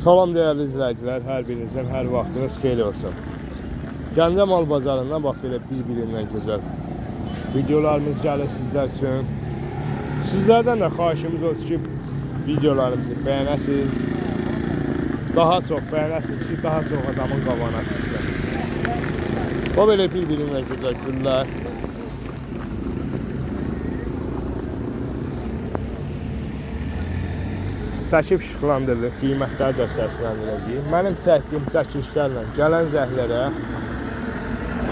Salam değerli izləyicilər, hər birinizin hər vaxtınız xeyir olsun. Gəncə mal bazarından bax belə bir-birindən gözəl videolarımız gəlir sizlər üçün. Sizlərdən də xahişimiz olsun ki, videolarımızı bəyənəsiniz. Daha çox bəyənəsiniz ki, daha çox adamın qabağına çıxsın. O belə bir-birindən gözəl güllər. Çəkib işıqlandırılır, qiymətləri də səsləndirəcəyik. Mənim çəkdiyim çəkilişlərlə gələn zəhlərə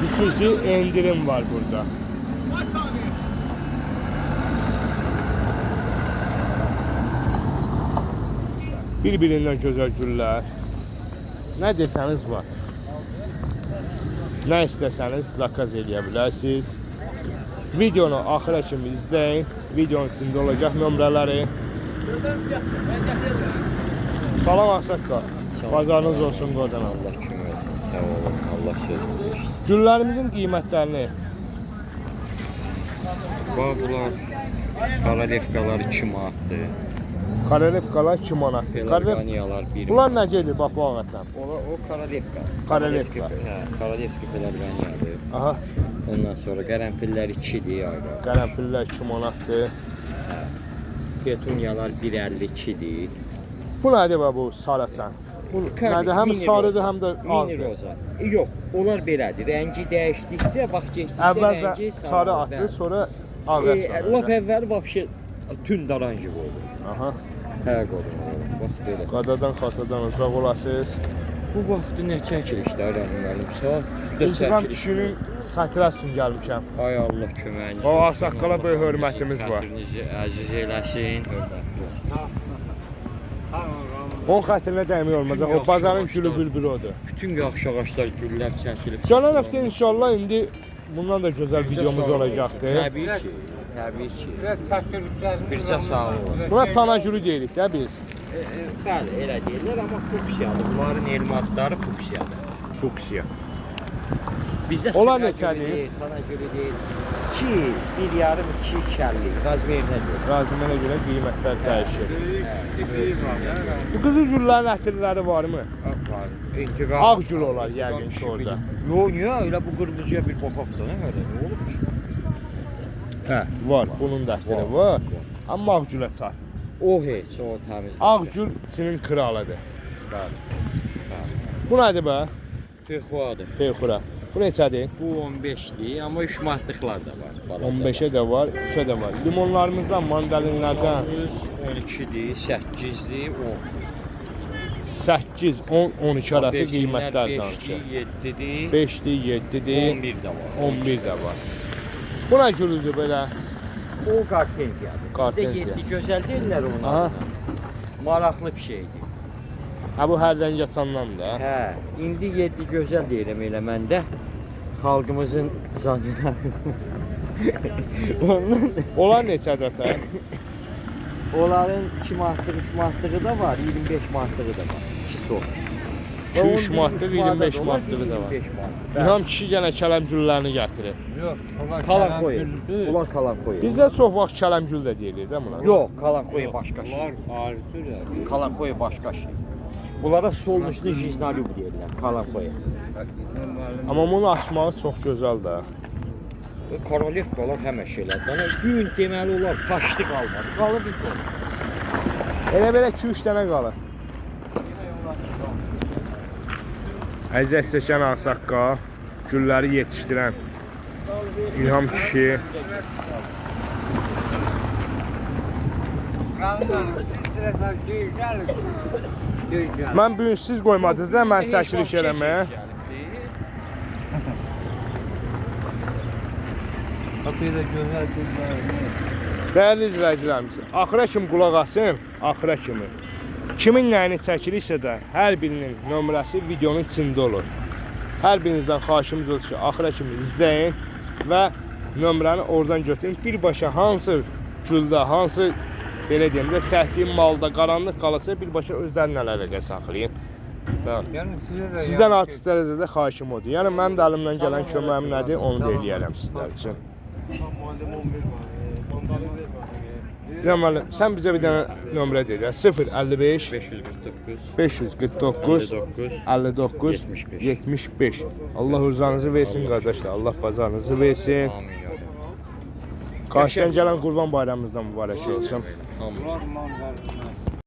xüsusi endirim var burada. Bir-birindən gözəl güllər. Nə desəniz var. Nə istəsəniz zakaz edə bilərsiniz. Videonu axıra kimi izləyin. Videonun içində olacaq nömrələri. Salam Ağsaqqal. Bazarınız olsun qodan. Allah kimi olsun. Sağ olun. Allah sözünü versin. Güllərimizin qiymətlərini Bunlar karalefkalar 2 manatdır. Karalefkalar 2 manatdır. Pelarganiyalar 1 Bunlar manat. necədir? Bax bu ağaçam. O karalefka. Karalefka. Hə, karalefska pelarganiyadır. Aha. Ondan sonra qərənfillər 2-dir ayrı. Qərənfillər 2 manatdır. Petunyalar 1.52-dir. Bu nədir bu sarıçam? Bu nədir? Həm sarıdır, həm də mini ağdır. roza. Yox, onlar belədir. Rəngi dəyişdikcə, vaxt keçdikcə Əvvəldə rəngi sarı açır, sonra ağ açır. Lap əvvəl vəbşə tünd oranjı olur. Aha. Hə, qoydum. Bax belə. Qadadan, xatadan uzaq olasınız. Bu vaxtı nə çəkilişlər mənim? Saat 3-də İntiqam çəkiliş. kişinin xatirəsi üçün gəlmişəm. Ay Allah köməyiniz. O Ağsaqqala böyük hörmətimiz var. Xətrinizi əziz eləsin. Hörmətli olsun. Onun xətrinə dəymək olmayacaq. O bazarın gülü bülbülü odur. Bütün yaxşı ağaçlar, güllər çəkilib. Gələn həftə inşallah indi bundan da gözəl videomuz olacaqdır. Təbii ki. Təbii ki. Bircə sağ olun. Buna tana gülü deyirik də biz. Bəli, elə deyirlər, amma fuksiyadır. Bunların elmi adları fuksiyadır. Fuksiya. Bizdə Onlar sıra neçədir? gülü deyil, tana gülü deyil. 2, 1,5, 2 kəllik. Razmerinə görə. Razimənə görə qiymətlər dəyişir. Bu qızıl güllərin ətirləri varmı? Var. İntiqam. Ağ gül olar yəqin ki orada. Yox, niyə? Elə bu qırmızıya bir baxaqdır, nə qədər? Nə olur ki? Hə, var. Bunun da ətiri var. Amma ağ gülə çat. O heç, o təmiz. Ağ gül içinin kralıdır. Bəli. Bu nədir bə? Pexuadır. Peyxura. Bu neçədir? Bu 15'dir, amma 3 manatlıqlar da var. 15'e də var, 3'e də var. Limonlarımızdan, mandalinlərdən 12'dir, 8'dir, 10. 8, 10, 12 arası qiymətlər danışır. 5'dir, 7'dir, 5'dir, 7'dir, 11 də var. 11 də var. Bu nə gülüdür belə? O qartenziyadır. Qartenziya. Bizdə 7 gözəl deyirlər ona. Aha. Maraqlı bir şeydir. Hə bu hər rəng açandan da. Hə, indi 7 gözəl deyirəm elə məndə. Xalqımızın zadına. Ondan Onlar neçədir ətə? onların 2 manatlıq, 3 manatlığı da var, 25 manatlığı da var. 2 sort. 2-3 manatlık, 25 manatlığı da var. 25 manat. İlham kişi yenə kələm güllərini gətirir. Yox, Kalan koyu. Onlar kalan koyu. Bizdə çox vaxt kələm gül də deyilir də buna. Yox, kalan koyu başqa şey. Bunlar ayrıdır ya. Kalan koyu başqa şey. Bunlara solnuşlu jiznalüb deyirlər, kalan koyu. Amma bunu açmağı çox gözəl də. Korolevkalar həmə şeylərdir. Ana gün deməli olar, taşdı qalmadı. Qalıb bir kol. Elə belə 2-3 dənə qalır. Əziyyət çəkən Ağsaqqal, gülləri yetişdirən İlham kişi. Mən bu gün siz qoymadınız da mən çəkiliş eləməyə. Qapıyla gözəl gözəl. Dəyərli izləyicilərimiz, axıra kimi qulaq asın, axıra kimi. Kimin nəyini çəkilirsə də hər birinin nömrəsi videonun içində olur. Hər birinizdən xahişimiz olsun ki, axıra kimi izləyin və nömrəni oradan götürün. Birbaşa hansı güldə, hansı belə deyim də çəkdiyim malda qaranlıq qalırsa birbaşa özlərini əlaqə saxlayın. Yəni Sizdən artıq dərəcədə xahişim odur. Yəni mənim də əlimdən gələn köməyim nədir, onu da eləyərəm sizlər üçün. Deməli, sən bizə bir dənə nömrə deyir. 055 544 549 59 75. 75. Allah uzanızı versin qardaşlar. Allah bazarınızı versin. Amin ya Rəbb. Qarşıdan gələn Qurban bayramımızdan mübarək olsun. Hamı.